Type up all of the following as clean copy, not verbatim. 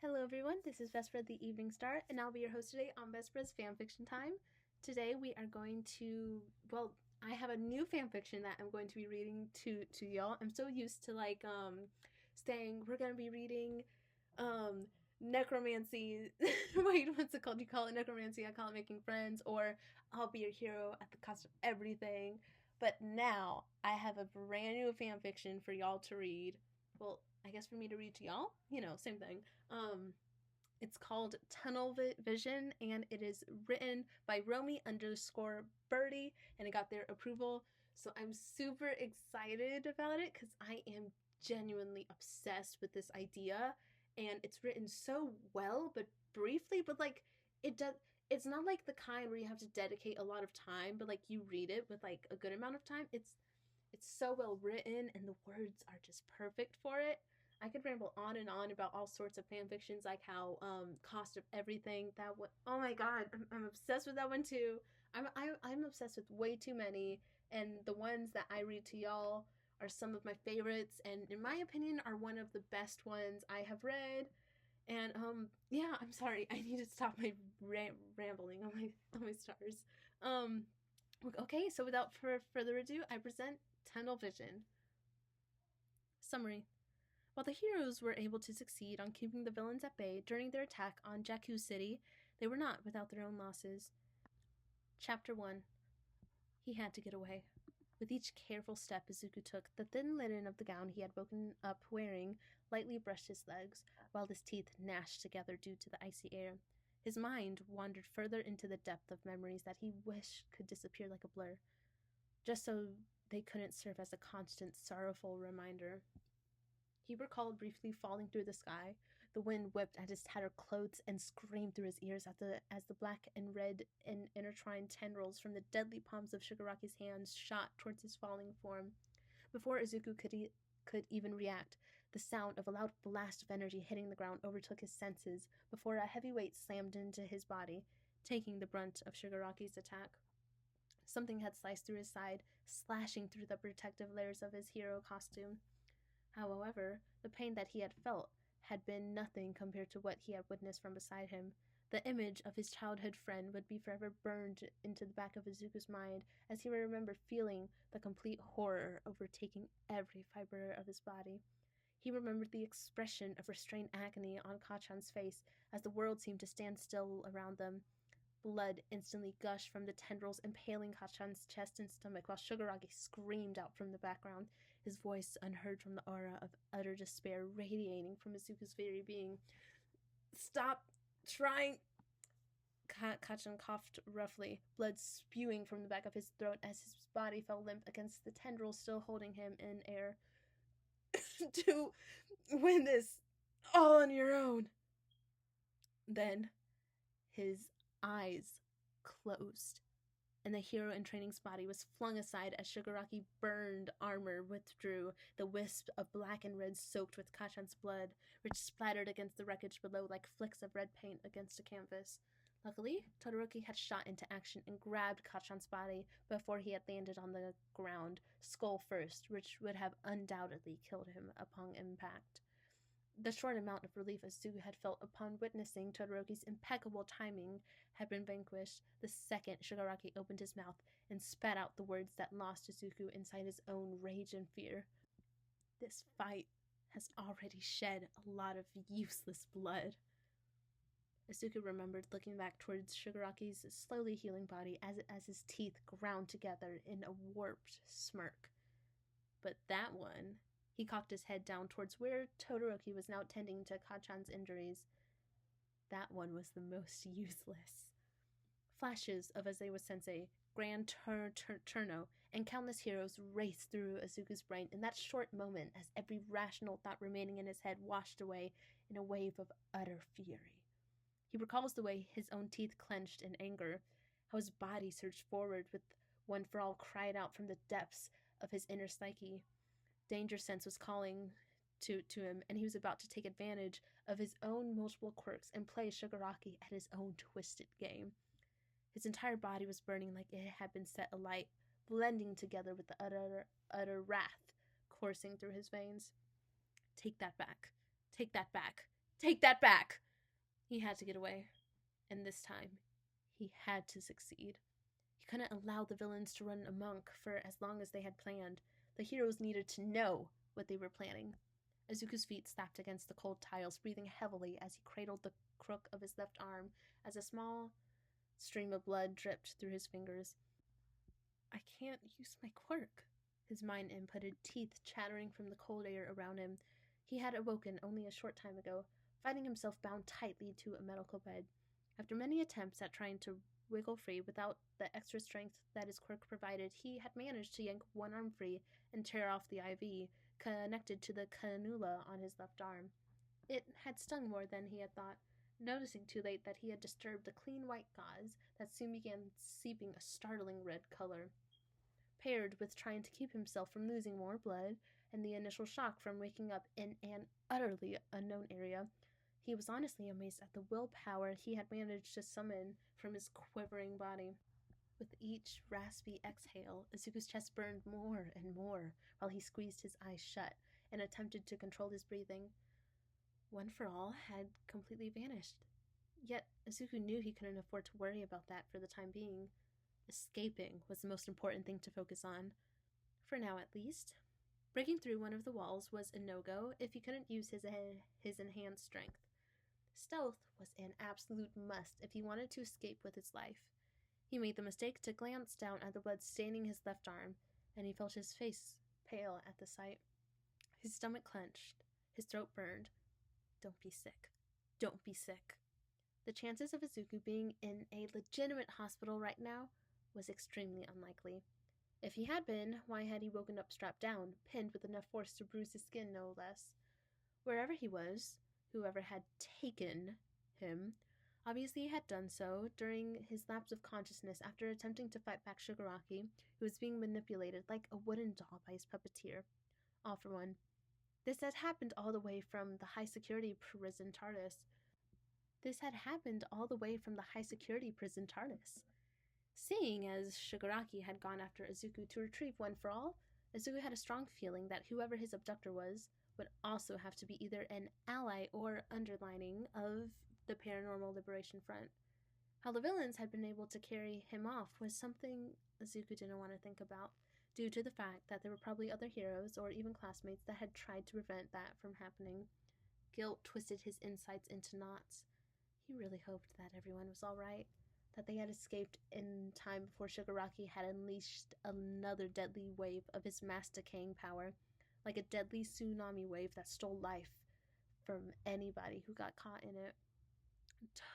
Hello everyone, this is Vesper the Evening Star, and I'll be your host today on Vesper's Fanfiction Time. Today we are going to, I have a new fanfiction that I'm going to be reading to y'all. I'm so used to saying we're going to be reading necromancy. Wait, what's it called? You call it necromancy, I call it making friends, or I'll be your hero at the cost of everything. But now I have a brand new fanfiction for y'all to read. Well, I guess for me to read to y'all, same thing. Um, it's called Tunnel Vision, and it is written by ROMII_BIRDIE, and it got their approval. So I'm super excited about it because I am genuinely obsessed with this idea, and it's written so well, but briefly. But it does. It's not like the kind where you have to dedicate a lot of time, but you read it with a good amount of time. It's so well written, and the words are just perfect for it. I could ramble on and on about all sorts of fan fictions, like how Cost of Everything. That one, oh my god, I'm obsessed with that one too. I'm obsessed with way too many, and the ones that I read to y'all are some of my favorites, and in my opinion, are one of the best ones I have read. And yeah, I'm sorry, I need to stop my rambling on my stars. Um, okay, so without further ado, I present Tunnel Vision. Summary. While the heroes were able to succeed on keeping the villains at bay during their attack on Jaku City, they were not without their own losses. Chapter 1. He had to get away. With each careful step Izuku took, the thin linen of the gown he had woken up wearing lightly brushed his legs, while his teeth gnashed together due to the icy air. His mind wandered further into the depth of memories that he wished could disappear like a blur, just so they couldn't serve as a constant, sorrowful reminder. He recalled briefly falling through the sky. The wind whipped at his tattered clothes and screamed through his ears as the black and red and intertwined tendrils from the deadly palms of Shigaraki's hands shot towards his falling form. Before Izuku could even react, the sound of a loud blast of energy hitting the ground overtook his senses before a heavy weight slammed into his body, taking the brunt of Shigaraki's attack. Something had sliced through his side, slashing through the protective layers of his hero costume. However, the pain that he had felt had been nothing compared to what he had witnessed from beside him. The image of his childhood friend would be forever burned into the back of Izuku's mind as he would remember feeling the complete horror overtaking every fiber of his body. He remembered the expression of restrained agony on Kachan's face as the world seemed to stand still around them. Blood instantly gushed from the tendrils impaling Kachan's chest and stomach while Shigaraki screamed out from the background, his voice unheard from the aura of utter despair radiating from Izuku's very being. Stop trying! Kachan coughed roughly, blood spewing from the back of his throat as his body fell limp against the tendrils still holding him in air. To win this all on your own! Then his eyes closed, and the hero in training's body was flung aside as Shigaraki burned armor withdrew, the wisp of black and red soaked with Kachan's blood, which splattered against the wreckage below like flecks of red paint against a canvas. Luckily, Todoroki had shot into action and grabbed Kachan's body before he had landed on the ground, skull first, which would have undoubtedly killed him upon impact. The short amount of relief Izuku had felt upon witnessing Todoroki's impeccable timing had been vanquished the second Shigaraki opened his mouth and spat out the words that lost Izuku inside his own rage and fear. This fight has already shed a lot of useless blood. Izuku remembered looking back towards Shigaraki's slowly healing body as his teeth ground together in a warped smirk. But that one... He cocked his head down towards where Todoroki was now tending to Kachan's injuries. That one was the most useless. Flashes of Azewa Sensei, Grand Turno, and countless heroes raced through Izuku's brain in that short moment as every rational thought remaining in his head washed away in a wave of utter fury. He recalls the way his own teeth clenched in anger, how his body surged forward with One for All cried out from the depths of his inner psyche. Danger sense was calling to him, and he was about to take advantage of his own multiple quirks and play Shigaraki at his own twisted game. His entire body was burning like it had been set alight, blending together with the utter wrath coursing through his veins. Take that back. Take that back. Take that back! He had to get away. And this time, he had to succeed. He couldn't allow the villains to run amok for as long as they had planned. The heroes needed to know what they were planning. Izuku's feet slapped against the cold tiles, breathing heavily as he cradled the crook of his left arm as a small stream of blood dripped through his fingers. I can't use my quirk, his mind inputted, teeth chattering from the cold air around him. He had awoken only a short time ago, finding himself bound tightly to a medical bed. After many attempts at trying to wiggle free without the extra strength that his quirk provided, he had managed to yank one arm free and tear off the IV connected to the cannula on his left arm. It had stung more than he had thought, noticing too late that he had disturbed the clean white gauze that soon began seeping a startling red color. Paired with trying to keep himself from losing more blood and the initial shock from waking up in an utterly unknown area, he was honestly amazed at the willpower he had managed to summon from his quivering body. With each raspy exhale, Izuku's chest burned more and more while he squeezed his eyes shut and attempted to control his breathing. One for All had completely vanished. Yet Izuku knew he couldn't afford to worry about that for the time being. Escaping was the most important thing to focus on. For now, at least. Breaking through one of the walls was a no-go if he couldn't use his enhanced strength. Stealth was an absolute must if he wanted to escape with his life. He made the mistake to glance down at the blood staining his left arm, and he felt his face pale at the sight. His stomach clenched. His throat burned. Don't be sick. Don't be sick. The chances of Izuku being in a legitimate hospital right now was extremely unlikely. If he had been, why had he woken up strapped down, pinned with enough force to bruise his skin, no less? Wherever he was, whoever had taken him obviously had done so during his lapse of consciousness after attempting to fight back Shigaraki, who was being manipulated like a wooden doll by his puppeteer. All for one. This had happened all the way from the high-security prison TARDIS. Seeing as Shigaraki had gone after Izuku to retrieve One for All, Izuku had a strong feeling that whoever his abductor was would also have to be either an ally or underlining of the Paranormal Liberation Front. How the villains had been able to carry him off was something Izuku didn't want to think about, due to the fact that there were probably other heroes or even classmates that had tried to prevent that from happening. Guilt twisted his insides into knots. He really hoped that everyone was all right, that they had escaped in time before Shigaraki had unleashed another deadly wave of his mass decaying power, like a deadly tsunami wave that stole life from anybody who got caught in it.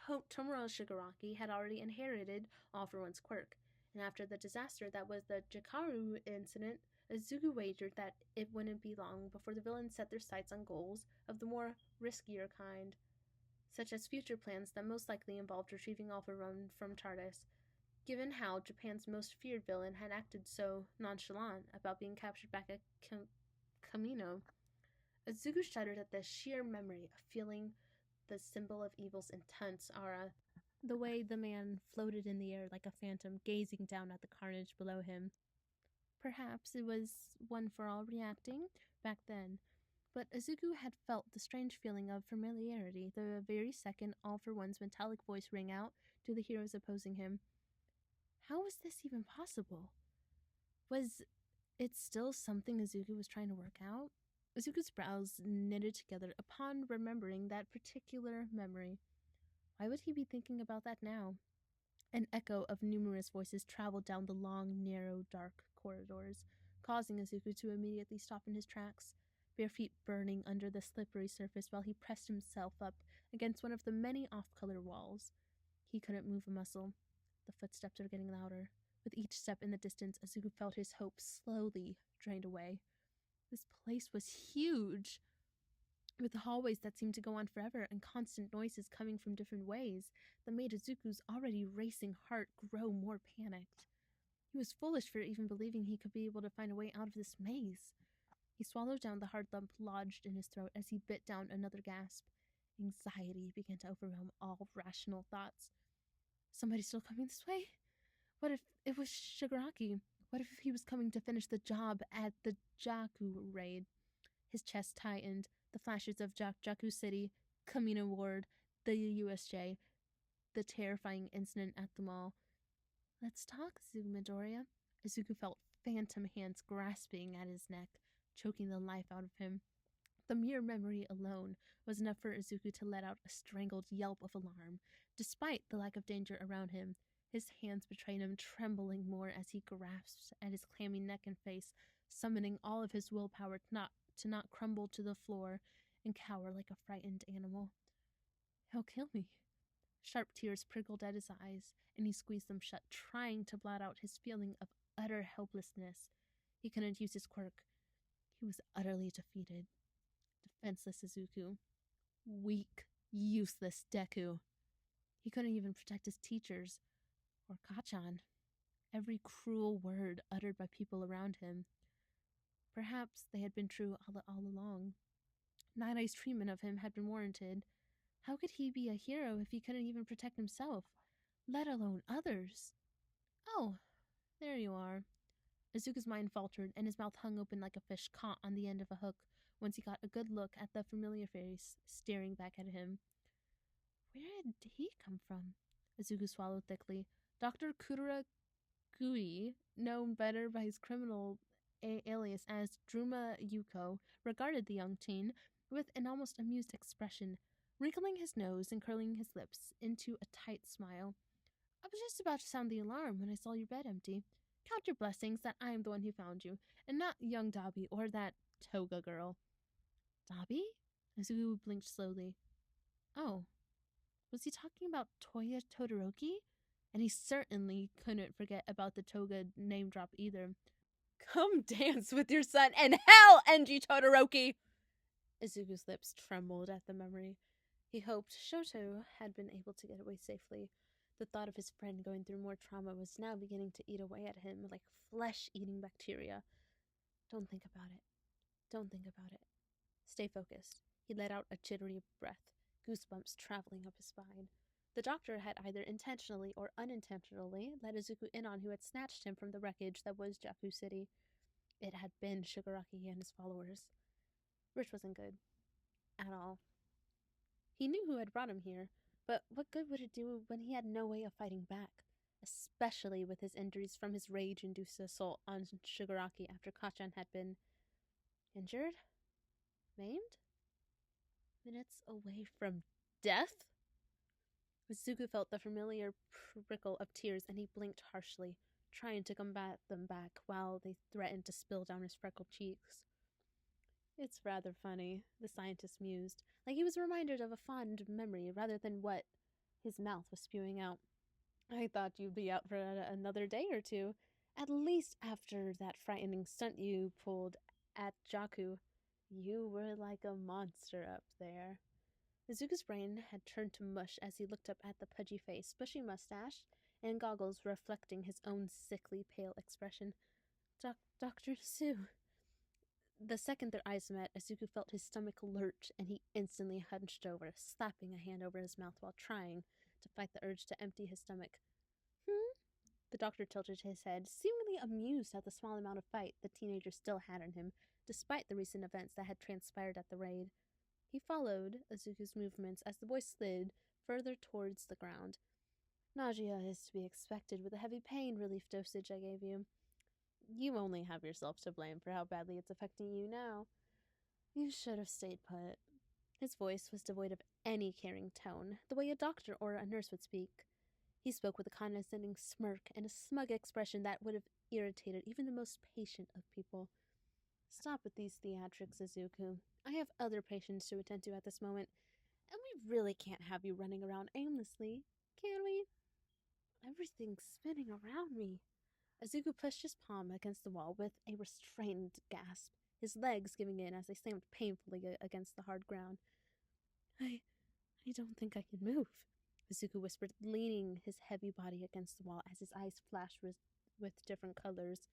Tomura Shigaraki had already inherited All for One's quirk, and after the disaster that was the Jikaru incident, Izuku wagered that it wouldn't be long before the villains set their sights on goals of the more riskier kind, such as future plans that most likely involved retrieving All for One from TARDIS. Given how Japan's most feared villain had acted so nonchalant about being captured back at Kamino, Izuku shuddered at the sheer memory of feeling the symbol of evil's intense aura, the way the man floated in the air like a phantom, gazing down at the carnage below him. Perhaps it was One for All reacting back then, but Izuku had felt the strange feeling of familiarity the very second All for One's metallic voice rang out to the heroes opposing him. How was this even possible? Was it still something Izuku was trying to work out? Izuku's brows knitted together upon remembering that particular memory. Why would he be thinking about that now? An echo of numerous voices traveled down the long, narrow, dark corridors, causing Izuku to immediately stop in his tracks, bare feet burning under the slippery surface while he pressed himself up against one of the many off-color walls. He couldn't move a muscle. The footsteps were getting louder. With each step in the distance, Izuku felt his hope slowly drained away. This place was huge, with hallways that seemed to go on forever and constant noises coming from different ways that made Izuku's already racing heart grow more panicked. He was foolish for even believing he could be able to find a way out of this maze. He swallowed down the hard lump lodged in his throat as he bit down another gasp. Anxiety began to overwhelm all rational thoughts. Somebody still coming this way? What if it was Shigaraki? What if he was coming to finish the job at the Jaku raid? His chest tightened. The flashes of Jaku City Kamina Ward, the USJ, the terrifying incident at the mall. Let's talk, Izuku Midoriya. Izuku felt phantom hands grasping at his neck, choking the life out of him. The mere memory alone was enough for Izuku to let out a strangled yelp of alarm. Despite the lack of danger around him, his hands betrayed him, trembling more as he grasped at his clammy neck and face, summoning all of his willpower to not crumble to the floor and cower like a frightened animal. He'll kill me. Sharp tears prickled at his eyes, and he squeezed them shut, trying to blot out his feeling of utter helplessness. He couldn't use his quirk. He was utterly defeated. Defenseless Izuku. Weak, useless Deku. He couldn't even protect his teachers, or Kachan. Every cruel word uttered by people around him. Perhaps they had been true all along. Night Eye's treatment of him had been warranted. How could he be a hero if he couldn't even protect himself, let alone others? Oh, there you are. Izuku's mind faltered, and his mouth hung open like a fish caught on the end of a hook once he got a good look at the familiar face staring back at him. Where did he come from? Izuku swallowed thickly. Dr. Kuragui, known better by his criminal alias as Druma Yuko, regarded the young teen with an almost amused expression, wrinkling his nose and curling his lips into a tight smile. I was just about to sound the alarm when I saw your bed empty. Count your blessings that I am the one who found you, and not young Dabi or that toga girl. Dabi? Izuku blinked slowly. Oh, was he talking about Toya Todoroki? And he certainly couldn't forget about the toga name drop either. Come dance with your son in hell, Enji Todoroki! Izuku's lips trembled at the memory. He hoped Shoto had been able to get away safely. The thought of his friend going through more trauma was now beginning to eat away at him like flesh-eating bacteria. Don't think about it. Don't think about it. Stay focused. He let out a jittery breath, goosebumps traveling up his spine. The doctor had either intentionally or unintentionally let Izuku in on who had snatched him from the wreckage that was Jaku City. It had been Shigaraki and his followers. Rich wasn't good. At all. He knew who had brought him here, but what good would it do when he had no way of fighting back, especially with his injuries from his rage-induced assault on Shigaraki after Kachan had been injured? Maimed? Minutes away from death? Izuku felt the familiar prickle of tears, and he blinked harshly, trying to combat them back while they threatened to spill down his freckled cheeks. It's rather funny, the scientist mused, like he was reminded of a fond memory rather than what his mouth was spewing out. I thought you'd be out for another day or two, at least after that frightening stunt you pulled at Jaku. You were like a monster up there. Izuku's brain had turned to mush as he looked up at the pudgy face, bushy mustache, and goggles reflecting his own sickly pale expression. Dr. Sue. The second their eyes met, Izuku felt his stomach lurch, and he instantly hunched over, slapping a hand over his mouth while trying to fight the urge to empty his stomach. The doctor tilted his head, seemingly amused at the small amount of fight the teenager still had in him, despite the recent events that had transpired at the raid. He followed Izuku's movements as the boy slid further towards the ground. Nausea is to be expected with the heavy pain relief dosage I gave you. You only have yourself to blame for how badly it's affecting you now. You should have stayed put. His voice was devoid of any caring tone, the way a doctor or a nurse would speak. He spoke with a condescending smirk and a smug expression that would have irritated even the most patient of people. Stop with these theatrics, Izuku. I have other patients to attend to at this moment, and we really can't have you running around aimlessly, can we? Everything's spinning around me. Izuku pushed his palm against the wall with a restrained gasp, his legs giving in as they slammed painfully against the hard ground. I don't think I can move, Izuku whispered, leaning his heavy body against the wall as his eyes flashed with different colors.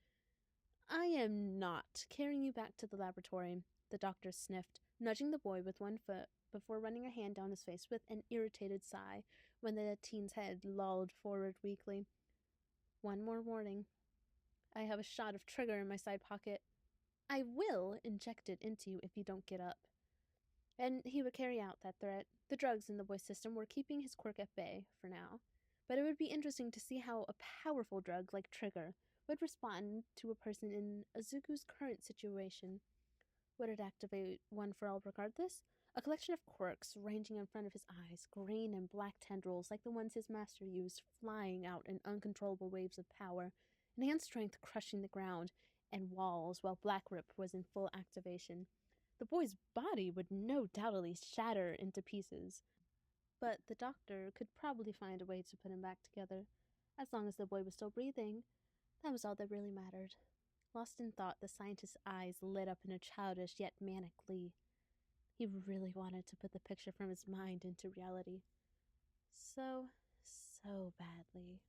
I am not carrying you back to the laboratory, the doctor sniffed, nudging the boy with one foot before running a hand down his face with an irritated sigh when the teen's head lolled forward weakly. One more warning. I have a shot of trigger in my side pocket. I will inject it into you if you don't get up. and he would carry out that threat. The drugs in the boy's system were keeping his quirk at bay for now, but it would be interesting to see how a powerful drug like Trigger would respond to a person in Izuku's current situation. Would it activate one for all regardless? A collection of quirks ranging in front of his eyes, green and black tendrils like the ones his master used, flying out in uncontrollable waves of power, enhanced strength crushing the ground and walls while Black Rip was in full activation. The boy's body would no doubtedly shatter into pieces, but the doctor could probably find a way to put him back together. As long as the boy was still breathing, that was all that really mattered. Lost in thought, the scientist's eyes lit up in a childish yet manic glee. He really wanted to put the picture from his mind into reality. So badly.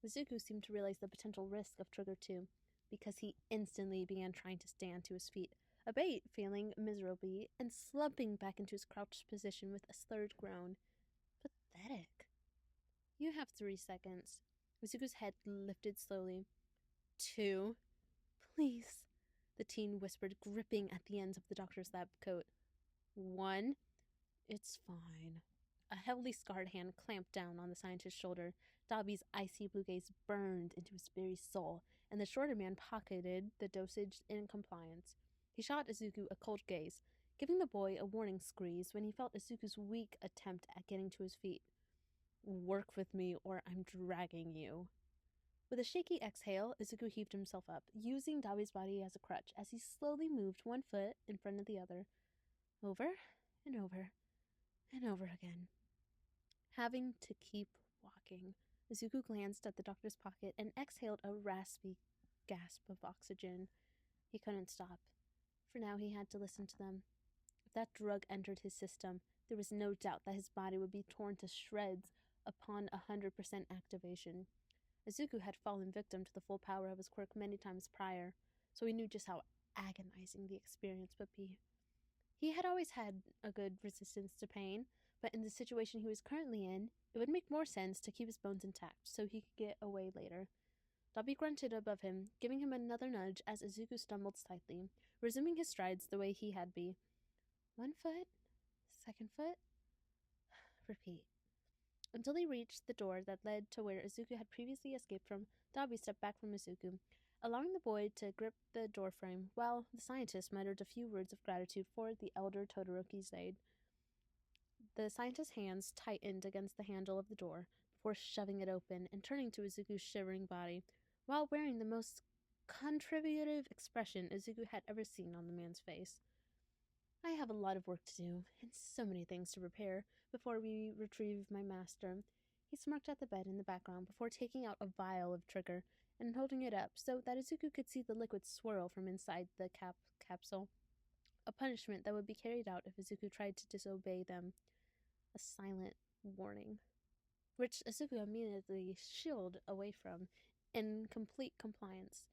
Izuku seemed to realize the potential risk of Trigger too, because he instantly began trying to stand to his feet, Abate feeling miserably and slumping back into his crouched position with a slurred groan. Pathetic. You have 3 seconds. Izuku's head lifted slowly. 2. Please, the teen whispered, gripping at the ends of the doctor's lab coat. 1. It's fine. A heavily scarred hand clamped down on the scientist's shoulder. Dabi's icy blue gaze burned into his very soul, and the shorter man pocketed the dosage in compliance. He shot Izuku a cold gaze, giving the boy a warning squeeze when he felt Izuku's weak attempt at getting to his feet. Work with me or I'm dragging you. With a shaky exhale, Izuku heaved himself up, using Dabi's body as a crutch as he slowly moved one foot in front of the other. Over and over and over again. Having to keep walking, Izuku glanced at the doctor's pocket and exhaled a raspy gasp of oxygen. He couldn't stop. For now, he had to listen to them. If that drug entered his system, there was no doubt that his body would be torn to shreds upon 100% activation. Izuku had fallen victim to the full power of his quirk many times prior, so he knew just how agonizing the experience would be. He had always had a good resistance to pain, but in the situation he was currently in, it would make more sense to keep his bones intact so he could get away later. Dabi grunted above him, giving him another nudge as Izuku stumbled slightly, resuming his strides the way he had be. 1 foot, 2nd foot, repeat. Until he reached the door that led to where Izuku had previously escaped from, Dabi stepped back from Izuku, allowing the boy to grip the doorframe, while the scientist muttered a few words of gratitude for the elder Todoroki's aid. The scientist's hands tightened against the handle of the door before shoving it open and turning to Izuku's shivering body, while wearing the most contributive expression Izuku had ever seen on the man's face. I have a lot of work to do, and so many things to prepare before we retrieve my master. He smirked at the bed in the background before taking out a vial of Trigger and holding it up so that Izuku could see the liquid swirl from inside the capsule. A punishment that would be carried out if Izuku tried to disobey them. A silent warning, which Izuku immediately shielded away from in complete compliance.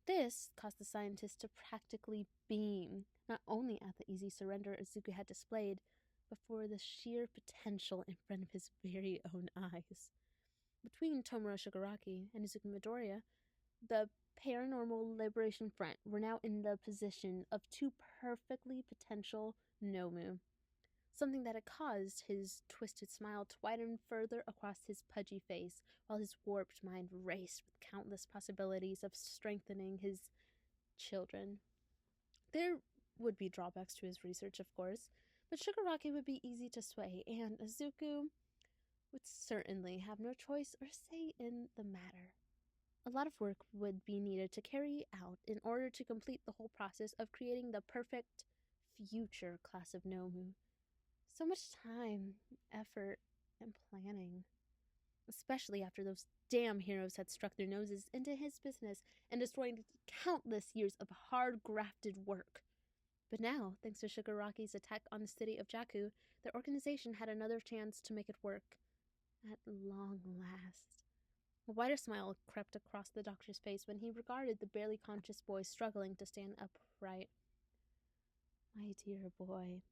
This caused the scientist to practically beam, not only at the easy surrender Izuku had displayed, but for the sheer potential in front of his very own eyes. Between Tomura Shigaraki and Izuku Midoriya, the Paranormal Liberation Front were now in the position of 2 perfectly potential Nomu, something that had caused his twisted smile to widen further across his pudgy face, while his warped mind raced with countless possibilities of strengthening his children. There would be drawbacks to his research, of course, but Shigaraki would be easy to sway, and Izuku would certainly have no choice or say in the matter. A lot of work would be needed to carry out in order to complete the whole process of creating the perfect future class of Nomu. So much time, effort, and planning. Especially after those damn heroes had struck their noses into his business and destroyed countless years of hard-grafted work. But now, thanks to Shigaraki's attack on the city of Jaku, their organization had another chance to make it work. At long last. A wider smile crept across the doctor's face when he regarded the barely conscious boy struggling to stand upright. My dear boy,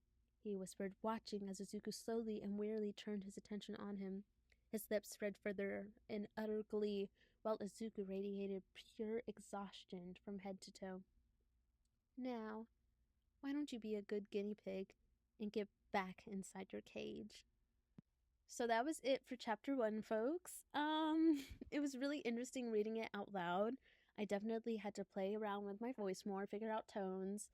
he whispered, watching as Izuku slowly and wearily turned his attention on him. His lips spread further in utter glee, while Izuku radiated pure exhaustion from head to toe. Now, why don't you be a good guinea pig and get back inside your cage. So that was it for chapter 1, folks. It was really interesting reading it out loud. I definitely had to play around with my voice more, figure out tones.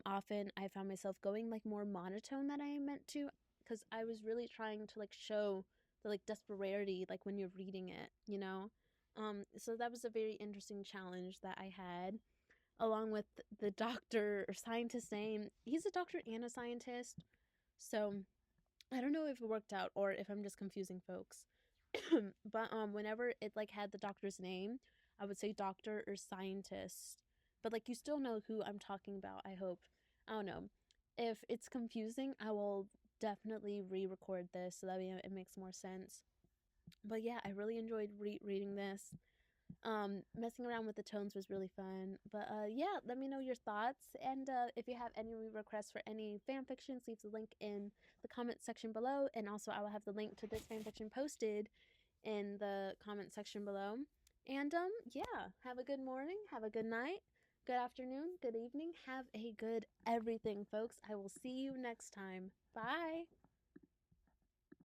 Often I found myself going like more monotone than I meant to, because I was really trying to like show the like desperation like when you're reading it, you know. So that was a very interesting challenge that I had, along with the doctor or scientist name. He's a doctor and a scientist, so I don't know if it worked out or if I'm just confusing folks. But whenever it like had the doctor's name, I would say doctor or scientist. But like you still know who I'm talking about, I hope. I don't know. If it's confusing, I will definitely re-record this so that it makes more sense. But yeah, I really enjoyed reading this. Messing around with the tones was really fun. But yeah, let me know your thoughts, and if you have any requests for any fan fictions, leave the link in the comment section below, and also I will have the link to this fan fiction posted in the comment section below. And yeah, have a good morning, have a good night, good afternoon, good evening, have a good everything, folks. I will see you next time. Bye.